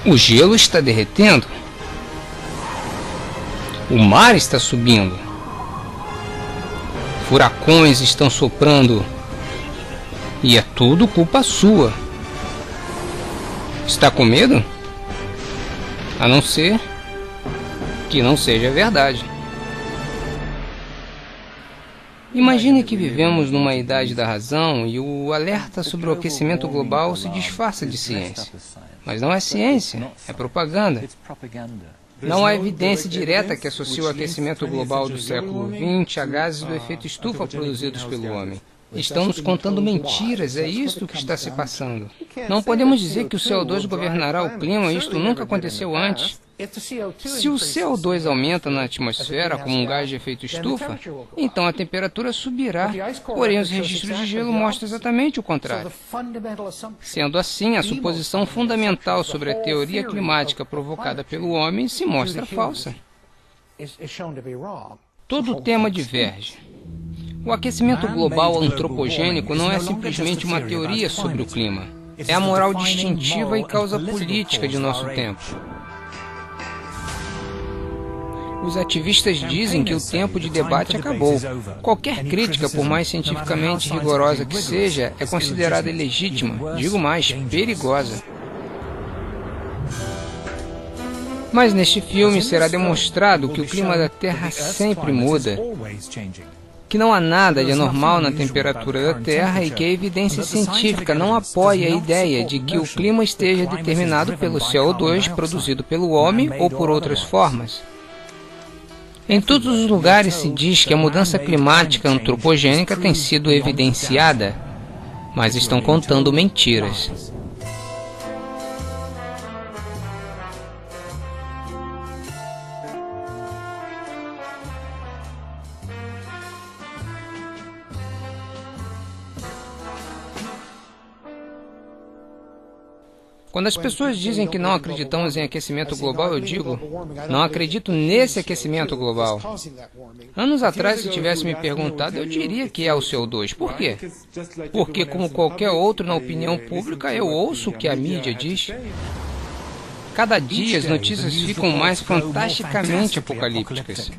O gelo está derretendo. O mar está subindo. Furacões estão soprando. E é tudo culpa sua. Está com medo? A não ser que não seja verdade. Imagine que vivemos numa idade da razão e o alerta sobre o aquecimento global se disfarça de ciência. Mas não é ciência, é propaganda. Não há evidência direta que associe o aquecimento global do século XX a gases do efeito estufa produzidos pelo homem. Estão nos contando mentiras, é isto que está se passando. Não podemos dizer que o CO2 governará o clima, isto nunca aconteceu antes. Se o CO2 aumenta na atmosfera como um gás de efeito estufa, então a temperatura subirá, porém os registros de gelo mostram exatamente o contrário. Sendo assim, a suposição fundamental sobre a teoria climática provocada pelo homem se mostra falsa. Todo o tema diverge. O aquecimento global antropogênico não é simplesmente uma teoria sobre o clima. É a moral distintiva e causa política de nosso tempo. Os ativistas dizem que o tempo de debate acabou. Qualquer crítica, por mais cientificamente rigorosa que seja, é considerada ilegítima, digo mais, perigosa. Mas neste filme será demonstrado que o clima da Terra sempre muda, que não há nada de anormal na temperatura da Terra e que a evidência científica não apoia a ideia de que o clima esteja determinado pelo CO2 produzido pelo homem ou por outras formas. Em todos os lugares se diz que a mudança climática antropogênica tem sido evidenciada, mas estão contando mentiras. Quando as pessoas dizem que não acreditamos em aquecimento global, eu digo, não acredito nesse aquecimento global. Anos atrás, se tivesse me perguntado, eu diria que é o CO2. Por quê? Porque, como qualquer outro na opinião pública, eu ouço o que a mídia diz. Cada dia as notícias ficam mais fantasticamente apocalípticas.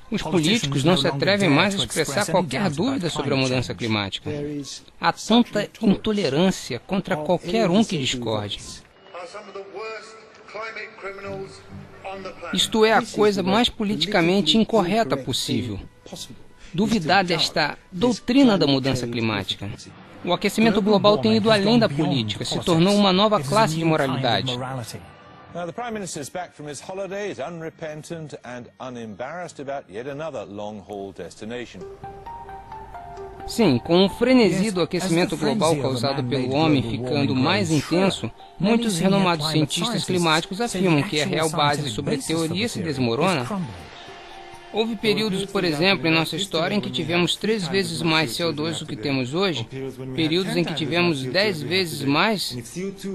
Os políticos não se atrevem mais a expressar qualquer dúvida sobre a mudança climática. Há tanta intolerância contra qualquer um que discorde. Isto é a coisa mais politicamente incorreta possível. Duvidar desta doutrina da mudança climática. O aquecimento global tem ido além da política, se tornou uma nova classe de moralidade. Now, the Prime Minister is back from his holidays, unrepentant and unembarrassed about yet another long-haul destination. Sim, com o frenesi do aquecimento global causado pelo homem ficando mais intenso, muitos renomados cientistas climáticos afirmam que a real base sobre a teoria se desmorona. Houve períodos, por exemplo, em nossa história em que tivemos 3 vezes mais CO2 do que temos hoje, períodos em que tivemos 10 vezes mais.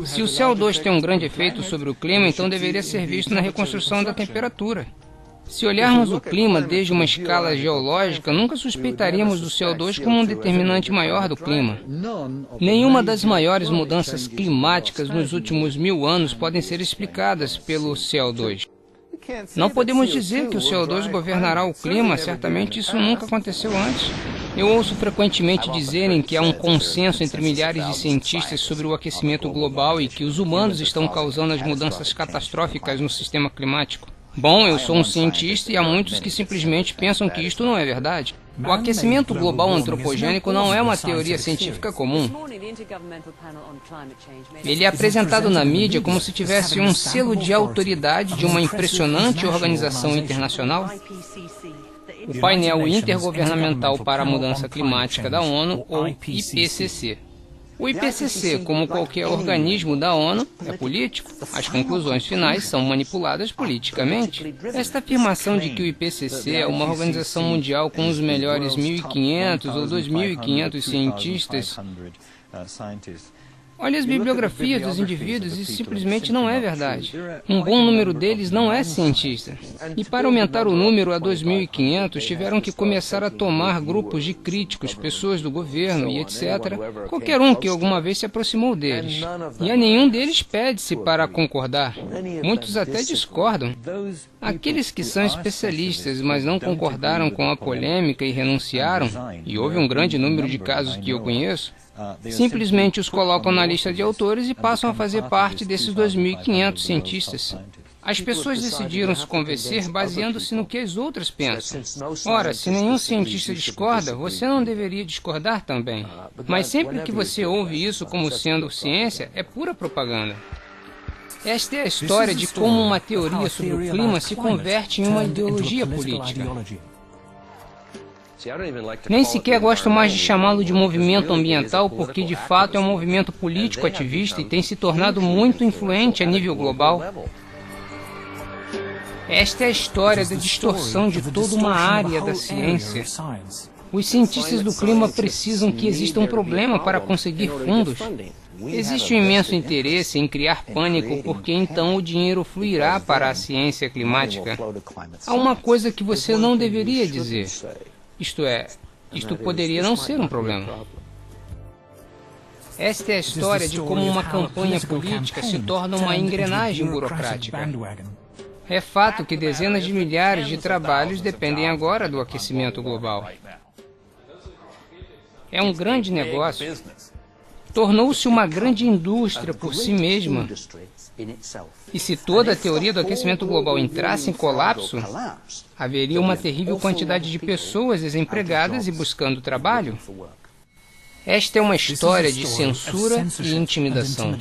Se o CO2 tem um grande efeito sobre o clima, então deveria ser visto na reconstrução da temperatura. Se olharmos o clima desde uma escala geológica, nunca suspeitaríamos do CO2 como um determinante maior do clima. Nenhuma das maiores mudanças climáticas nos últimos 1000 anos podem ser explicadas pelo CO2. Não podemos dizer que o CO2 governará o clima, certamente isso nunca aconteceu antes. Eu ouço frequentemente dizerem que há um consenso entre milhares de cientistas sobre o aquecimento global e que os humanos estão causando as mudanças catastróficas no sistema climático. Bom, eu sou um cientista e há muitos que simplesmente pensam que isto não é verdade. O aquecimento global antropogênico não é uma teoria científica comum. Ele é apresentado na mídia como se tivesse um selo de autoridade de uma impressionante organização internacional. O painel intergovernamental para a mudança climática da ONU, ou IPCC. O IPCC, como qualquer organismo da ONU, é político. As conclusões finais são manipuladas politicamente. Esta afirmação de que o IPCC é uma organização mundial com os melhores 1.500 ou 2.500 cientistas Olhe as bibliografias dos indivíduos e simplesmente não é verdade. Um bom número deles não é cientista. E para aumentar o número a 2.500, tiveram que começar a tomar grupos de críticos, pessoas do governo e etc., qualquer um que alguma vez se aproximou deles. E a nenhum deles pede-se para concordar. Muitos até discordam. Aqueles que são especialistas, mas não concordaram com a polêmica e renunciaram, e houve um grande número de casos que eu conheço, simplesmente os colocam na lista de autores e passam a fazer parte desses 2.500 cientistas. As pessoas decidiram se convencer baseando-se no que as outras pensam. Ora, se nenhum cientista discorda, você não deveria discordar também. Mas sempre que você ouve isso como sendo ciência, é pura propaganda. Esta é a história de como uma teoria sobre o clima se converte em uma ideologia política. Nem sequer gosto mais de chamá-lo de movimento ambiental, porque de fato é um movimento político ativista e tem se tornado muito influente a nível global. Esta é a história da distorção de toda uma área da ciência. Os cientistas do clima precisam que exista um problema para conseguir fundos. Existe um imenso interesse em criar pânico, porque então o dinheiro fluirá para a ciência climática. Há uma coisa que você não deveria dizer. Isto é, isto poderia não ser um problema. Esta é a história de como uma campanha política se torna uma engrenagem burocrática. É fato que dezenas de milhares de trabalhos dependem agora do aquecimento global. É um grande negócio. Tornou-se uma grande indústria por si mesma. E se toda a teoria do aquecimento global entrasse em colapso, haveria uma terrível quantidade de pessoas desempregadas e buscando trabalho. Esta é uma história de censura e intimidação.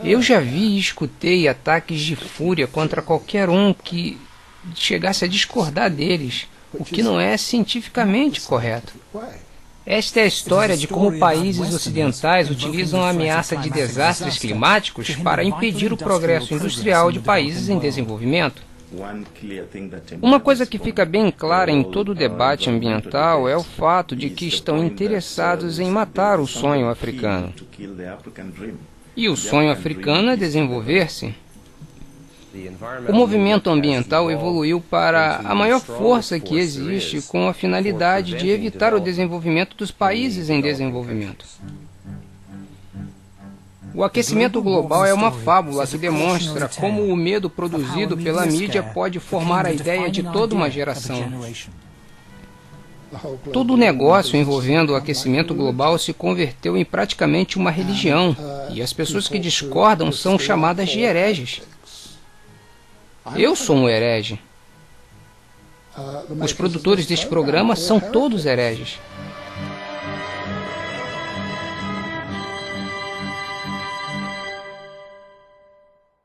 Eu já vi e escutei ataques de fúria contra qualquer um que chegasse a discordar deles, o que não é cientificamente correto. Esta é a história de como países ocidentais utilizam a ameaça de desastres climáticos para impedir o progresso industrial de países em desenvolvimento. Uma coisa que fica bem clara em todo o debate ambiental é o fato de que estão interessados em matar o sonho africano. E o sonho africano é desenvolver-se. O movimento ambiental evoluiu para a maior força que existe com a finalidade de evitar o desenvolvimento dos países em desenvolvimento. O aquecimento global é uma fábula que demonstra como o medo produzido pela mídia pode formar a ideia de toda uma geração. Todo o negócio envolvendo o aquecimento global se converteu em praticamente uma religião, e as pessoas que discordam são chamadas de hereges. Eu sou um herege. Os produtores deste programa são todos hereges.